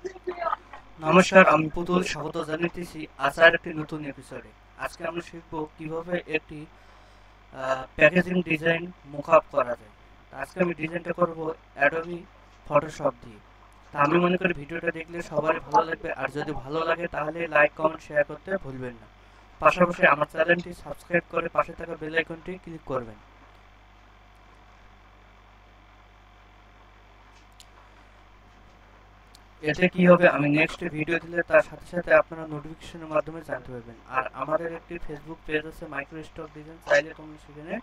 নমস্কার, আমি পুতুল স্বাগত জানাতেছি আজকের একটি নতুন এপিসোডে। আজকে আমরা শিখব কিভাবে একটি প্যাকেজিং ডিজাইন মুকআপ করা যায়। আজকে আমি ডিজাইনটা করব অ্যাডোবি ফটোশপ দিয়ে। তা আমি মনে করি ভিডিওটা দেখলে সবারই ভালো লাগবে, আর যদি ভালো লাগে তাহলে লাইক কমেন্ট শেয়ার করতে ভুলবেন না। পাশাপাশি আমার চ্যানেলটি সাবস্ক্রাইব করে পাশে থাকা বেল আইকনটি ক্লিক করবেন। এতে কি হবে, আমি নেক্সট ভিডিও দিলে তার সাথে সাথে আপনারা নোটিফিকেশনের মাধ্যমে জানতে পারবেন। আর আমাদের একটি ফেসবুক পেজ আছে মাইক্রো স্টক ডিজাইন, চাইলে তোমরা সেখানে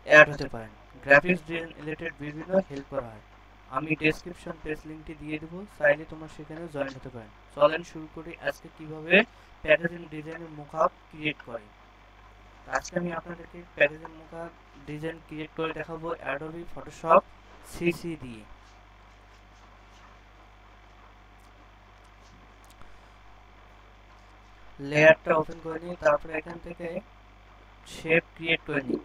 অ্যাড হতে পারেন। গ্রাফিক্স ডিজাইন রিলেটেড বিভিন্ন হেল্প করা হয়। আমি ডেসক্রিপশন পেজ লিংকটি দিয়ে দেবো, চাইলে তোমরা সেখানে জয়েন হতে পারেন। চলেন শুরু করি আজকে কিভাবে প্যাকেজিং ডিজাইনের মুকআপ ক্রিয়েট করে। আজকে আমি আপনাদেরকে প্যাকেজিং মুকআপ ডিজাইন ক্রিয়েট করে দেখাবো অ্যাডোবি ফটোশপ সিসি দিয়ে। লেয়ারটা ওপেন করে নিয়ে তারপরে এখান থেকে শেপ ক্রিয়েট করে নিই।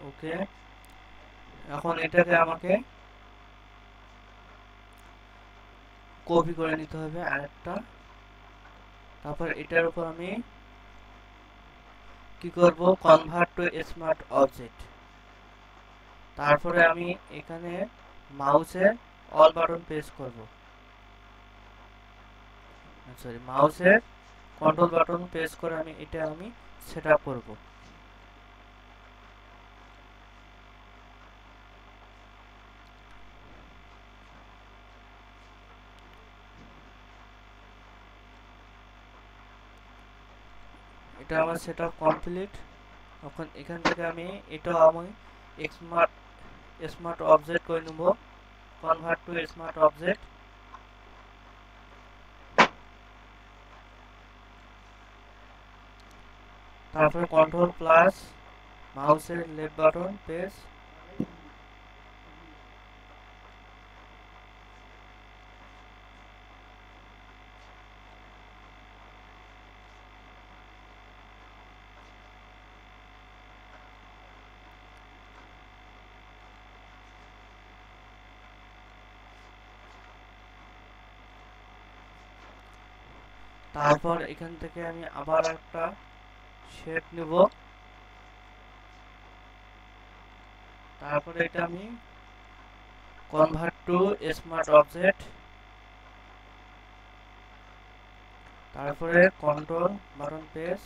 ওকে, এখন এটাকে আমাকে কপি করে নিতে হবে আরেকটা। তারপর এটার উপর আমি কি করব, কনভার্ট টু স্মার্ট অবজেক্ট। তারপরে আমি এখানে মাউসের অল বাটন প্রেস করব, সরি মাউসের কন্ট্রোল বাটন প্রেস করে আমি সেট আপ করবো। এটা আমার সেট আপ কমপ্লিট। এখন এখান থেকে আমি স্মার্ট স্মার্ট অবজেক্ট করে নেব, কনভার্ট টু স্মার্ট অবজেক্ট। তারপরে কন্ট্রোল প্লাস মাউসের লেফট বাটন প্রেস। তারপর এখান থেকে আমি আবার একটা শেপ নেব। তারপরে এটা আমি কনভার্ট টু স্মার্ট অবজেক্ট, তারপরে কন্ট্রোল বাটন প্রেস।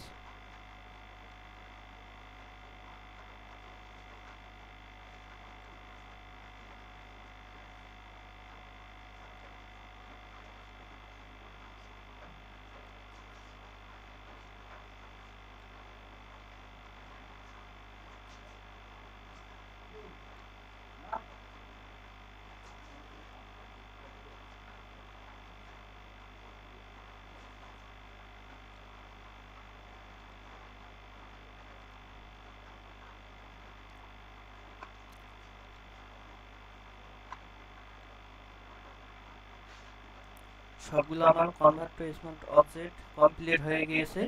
সবগুলো আমার convert to smart object complete হয়ে গিয়েছে।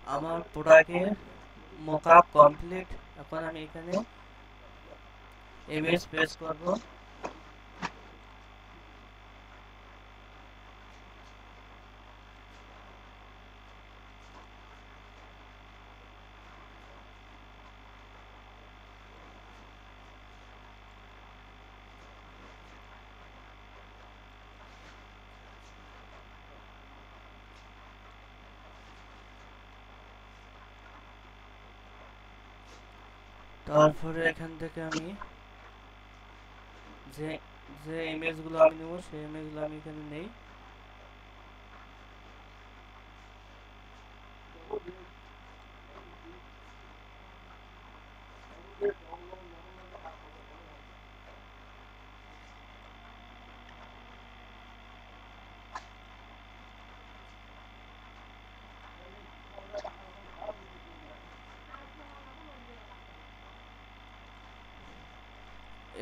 আমার প্রোডাক্টের মোকআপ কমপ্লিট। এখন আমি এখানে ইমেজ প্রেস করব। তারপরে এখান থেকে আমি যে যে ইমেজগুলো আমি নেব সেই ইমেজগুলো আমি এখানে নেই।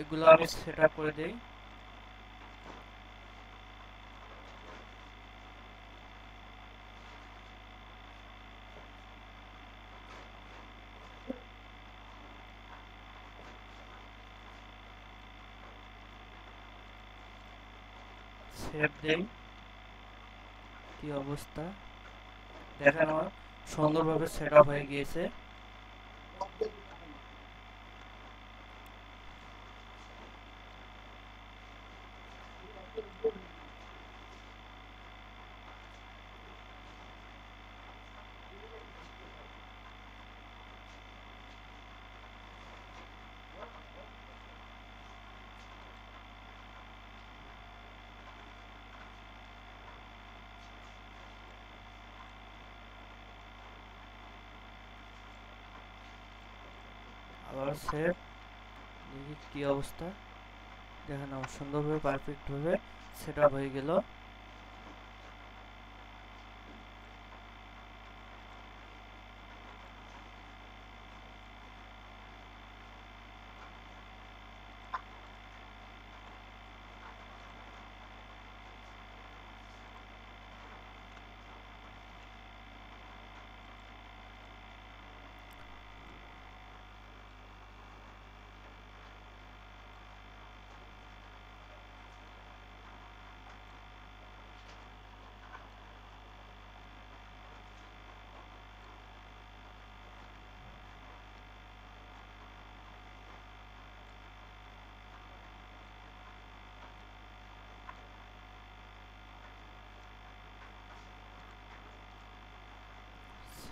এগুলো আমি সেট আপ করে দেই। সেভ দেই, কি অবস্থা দেখেন, আমার সুন্দরভাবে সেট আপ হয়ে গিয়েছে। আবার সেভ, দেখি কি অবস্থা দেখেন, আমার সুন্দরভাবে পারফেক্টভাবে সেট আপ হয়ে গেল।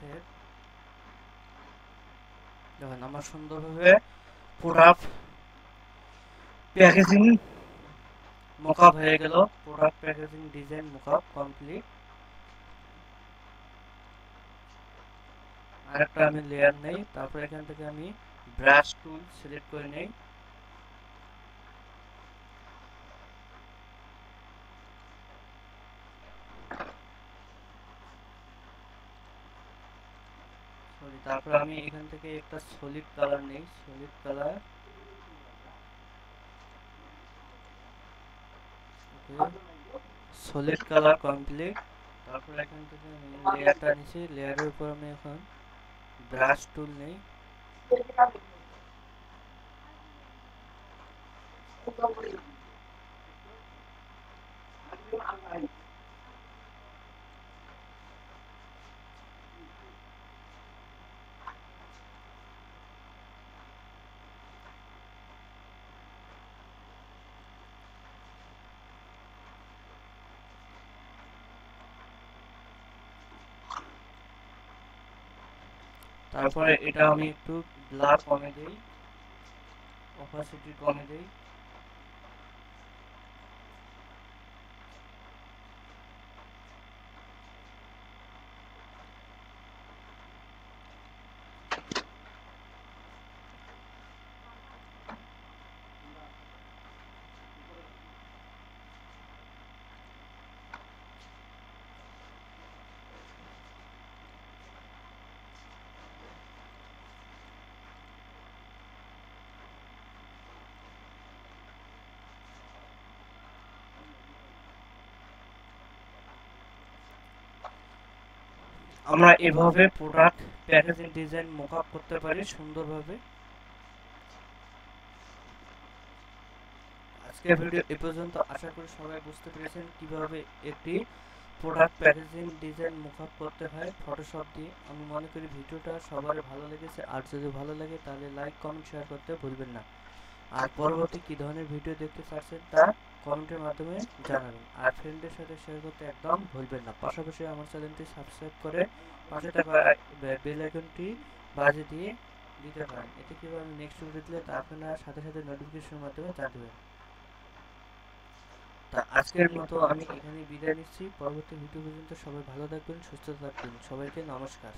সেভ, দেখেন আমার সুন্দরভাবে প্রোডাক্ট প্যাকেজিং মকআপ হয়ে গেল। Product packaging design mockup complete. আরেকটা আমি লেয়ার নেই, তারপর এখান থেকে আমি ব্রাশ টুল সিলেক্ট করে নেই। তারপর আমি এখান থেকে একটা সলিড কালার নেই, solid colour, solid colour complete. তারপর এখান থেকে আমি লেয়ারটা নিচ্ছি, লেয়ারের উপর আমি এখন ব্রাশ টুল নেই। তারপরে এটা আমি একটু ব্লার কমে দেই, অপাসিটি কমে দেই। আমরা এভাবে প্রোডাক্ট প্যাকেজিং ডিজাইন মকআপ করতে পারি সুন্দরভাবে। আজকের ভিডিও এ পর্যন্ত, আশা করি সবাই বুঝতে পেরেছেন কিভাবে একটি প্রোডাক্ট প্যাকেজিং ডিজাইন মকআপ করতে হয় ফটোশপ দিয়ে। আমি মনে করি ভিডিওটা সবার ভালো লেগেছে, আর যদি ভালো লাগে তাহলে লাইক কমেন্ট শেয়ার করতে ভুলবেন না। আর পরবর্তী কি ধরনের ভিডিও দেখতে চাচ্ছেন তা কমেন্টের মাধ্যমে জানাবেন, আর ফ্রেন্ডদের সাথে শেয়ার করতে একদম ভুলবেন না। পাশাপাশি আমার চ্যানেলটি সাবস্ক্রাইব করে পাশে থাকা বেল আইকনটি বাজিয়ে দিয়ে দিতে পারেন, এতে কিভাবে আমি নেক্সট ভিডিও দিলে তা আপনারা সাথে সাথে নোটিফিকেশনের মাধ্যমে জানতে পারবেন। তা আজকের মতো আমি এখানে বিদায় নিচ্ছি। পরবর্তী ভিডিও পর্যন্ত সবাই ভালো থাকবেন, সুস্থ থাকবেন। সবাইকে নমস্কার।